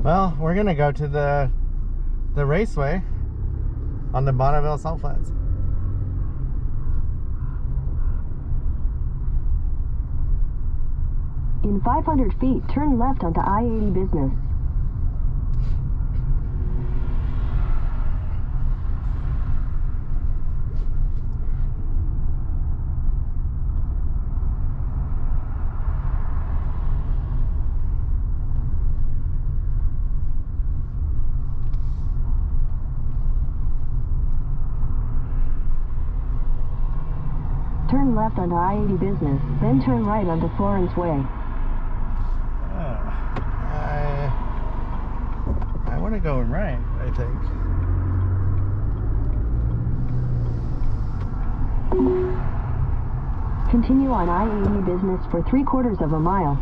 Well, we're gonna go to the raceway on the Bonneville Salt Flats. In 500 feet, turn left onto I-80 Business. Turn left onto I-80 Business, then turn right onto Florence Way. I want to go right, I think. Continue on I-80 Business for 3/4 of a mile.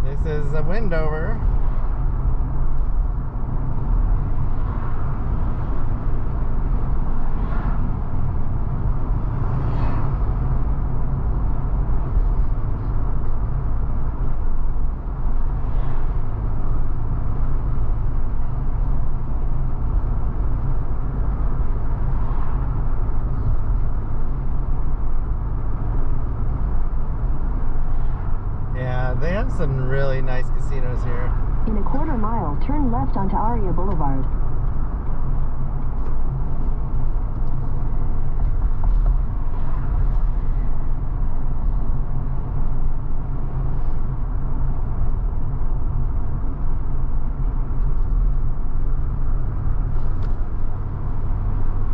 This is a Wendover. They have some really nice casinos here. In a 1/4 mile, turn left onto Aria Boulevard.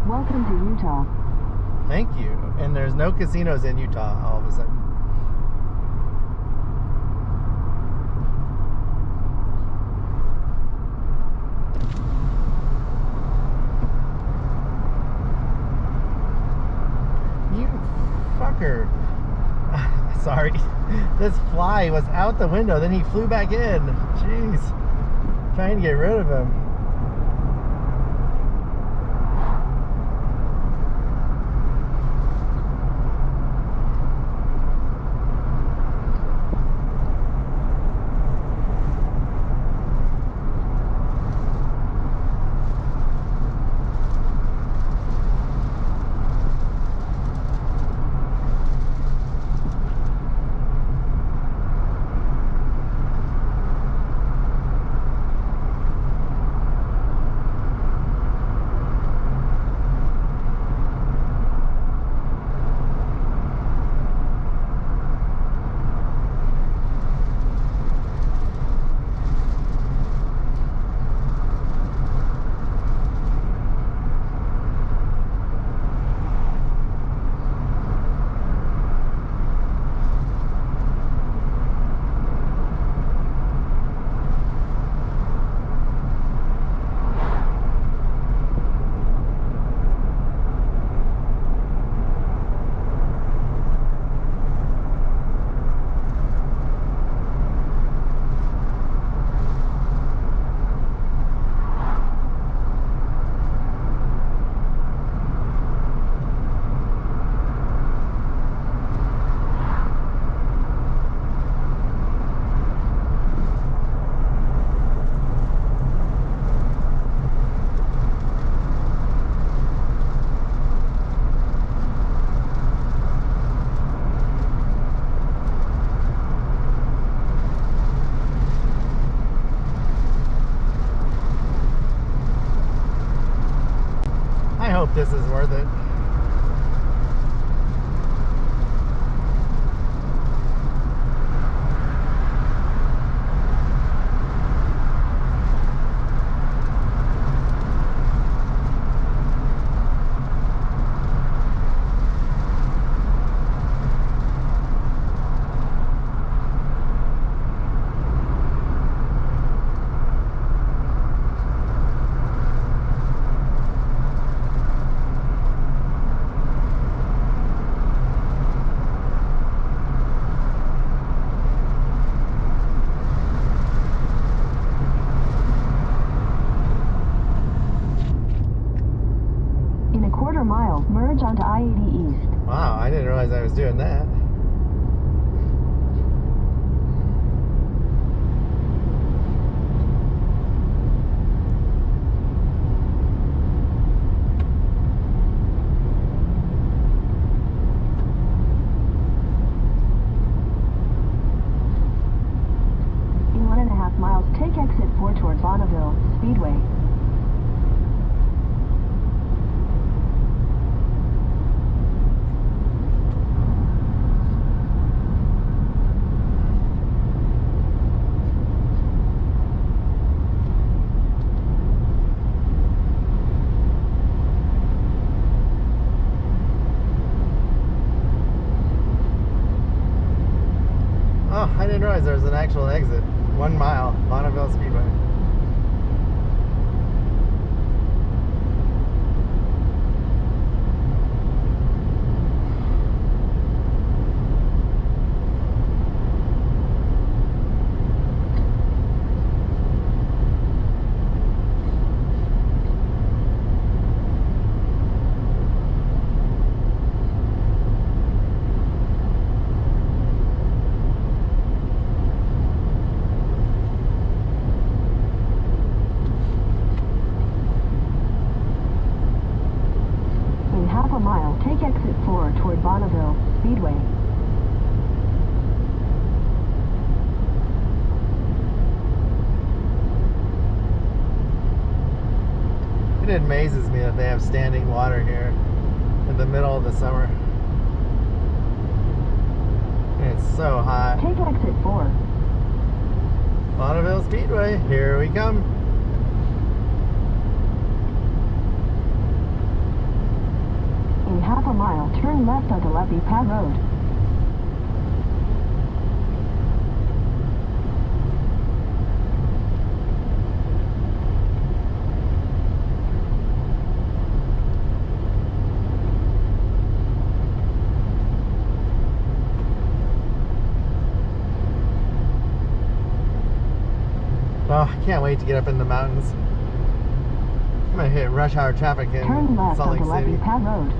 Welcome to Utah. Thank you. And there's no casinos in Utah all of a sudden. Fucker. Sorry. This fly was out the window, then he flew back in. Jeez. Trying to get rid of him. I hope this is worth it. Merge onto I-80 East. Wow, I didn't realize I was doing that. In 1.5 miles, take exit 4 toward Bonneville Speedway. Oh, I didn't realize there was an actual exit. 1 mile, Bonneville Speedway. In half a mile, take exit 4 toward Bonneville Speedway. It amazes me that they have standing water here in the middle of the summer. And it's so hot. Take exit 4. Bonneville Speedway, here we come. In half a mile, turn left onto Leffy Pad Road. Oh, I can't wait to get up in the mountains. I'm gonna hit rush hour traffic in Turn left Salt Lake onto City. Leffy Pad Road.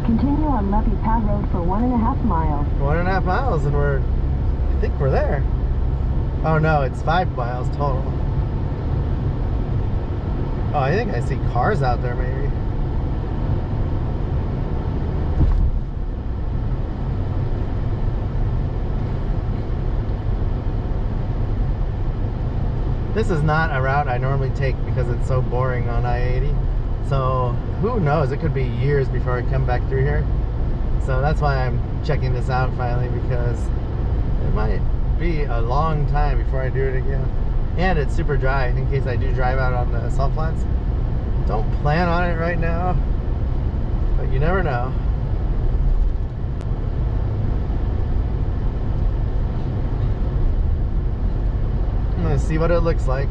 Continue on Leffy Pad Road for 1.5 miles. 1.5 miles and I think we're there. Oh no, it's 5 miles total. Oh, I think I see cars out there maybe. This is not a route I normally take because it's so boring on I-80. So who knows, it could be years before I come back through here. So that's why I'm checking this out finally, because it might be a long time before I do it again. And it's super dry in case I do drive out on the salt flats. Don't plan on it right now, but you never know. I'm gonna see what it looks like.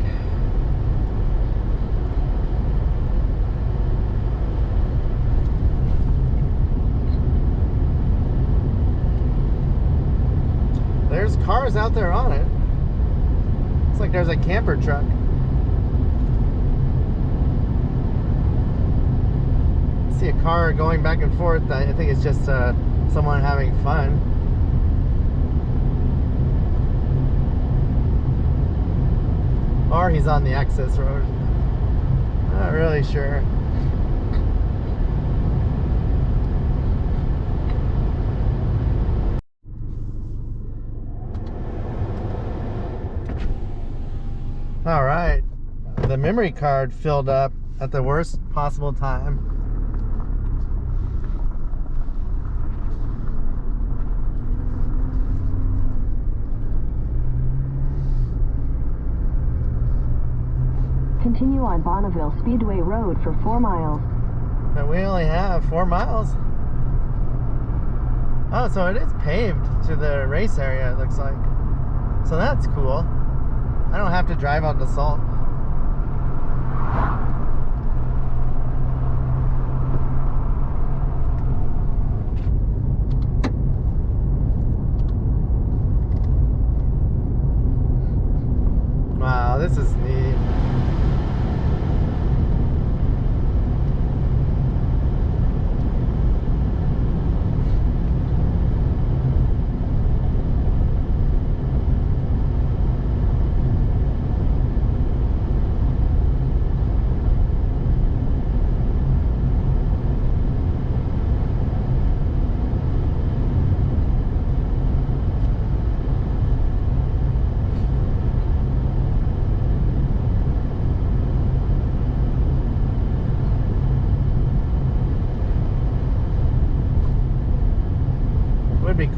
There's cars out there on it. Looks like there's a camper truck. See a car going back and forth. I think it's just someone having fun. Or he's on the access road. Not really sure. All right, the memory card filled up at the worst possible time. Continue on Bonneville Speedway Road for 4 miles. But we only have 4 miles. Oh, so it is paved to the race area, it looks like. So that's cool. I don't have to drive on the salt.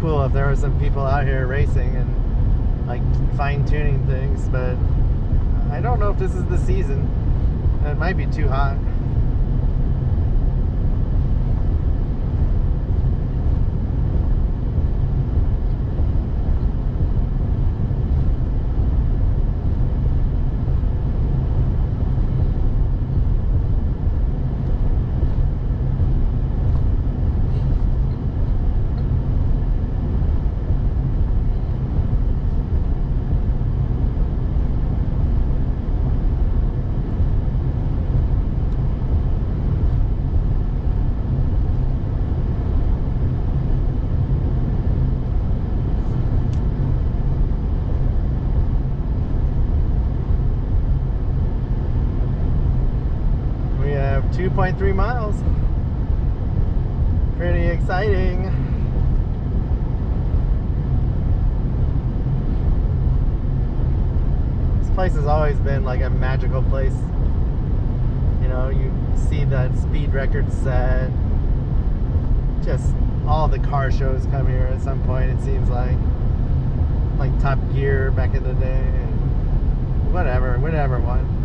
cool if there were some people out here racing and like fine-tuning things, but I don't know if this is the season. It might be too hot. We have 2.3 miles. Pretty exciting. This place has always been like a magical place. You know, you see that speed record set. Just all the car shows come here at some point, it seems like Top Gear back in the day, and whatever one.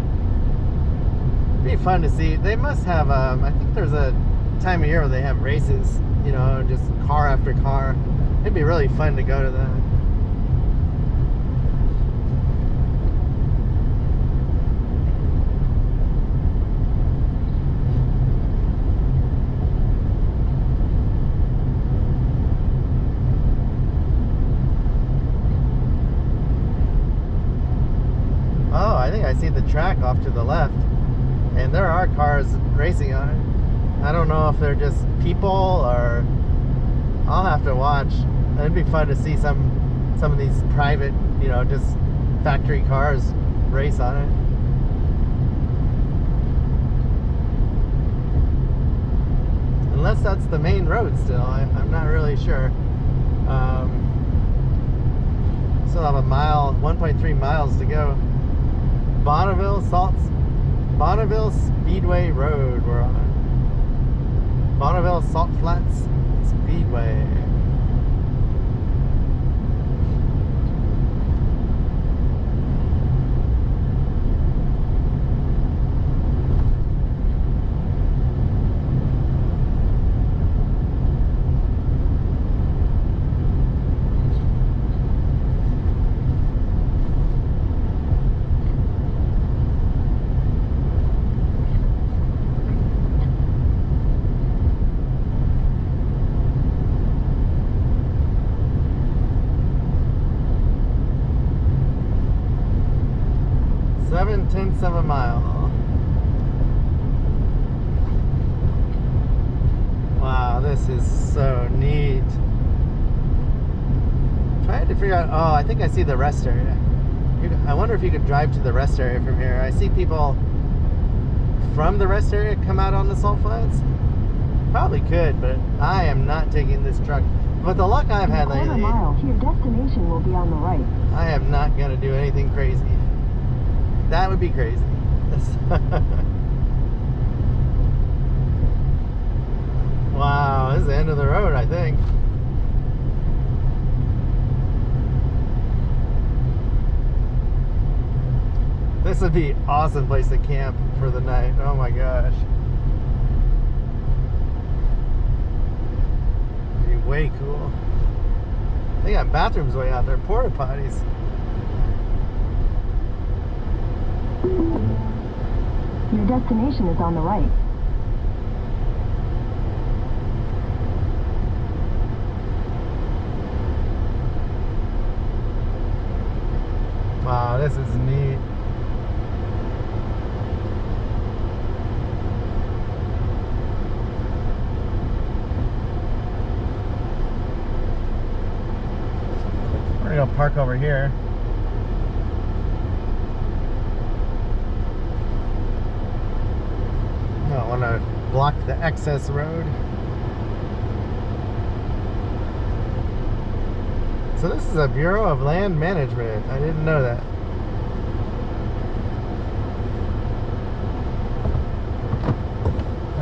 It'd be fun to see. They must have, I think there's a time of year where they have races, you know, just car after car. It'd be really fun to go to that. Oh, I think I see the track off to the left, and there are cars racing on it. I don't know if they're just people or I'll have to watch. It'd be fun to see some of these private, you know, just factory cars race on it. Unless that's the main road still, I'm not really sure. Still have a mile, 1.3 miles to go. Bonneville Speedway Road we're on. Bonneville Salt Flats Speedway. Seven-tenths of a mile. Wow, this is so neat. Trying to figure out, oh, I think I see the rest area. I wonder if you could drive to the rest area from here. I see people from the rest area come out on the Salt Flats. Probably could, but I am not taking this truck. With the luck I've had lately, mile, your destination will be on the right. I am not going to do anything crazy. That would be crazy. Wow, this is the end of the road, I think. This would be an awesome place to camp for the night. Oh my gosh. It'd be way cool. They got bathrooms way out there, porta potties. Your destination is on the right. Wow, this is neat. We're gonna go park over here. I don't want to block the access road. So this is a Bureau of Land Management. I didn't know that.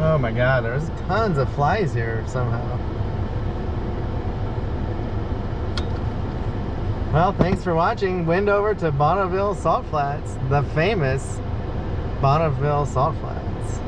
Oh my god, there's tons of flies here somehow. Well, thanks for watching Wendover to Bonneville Salt Flats, the famous Bonneville Salt Flats.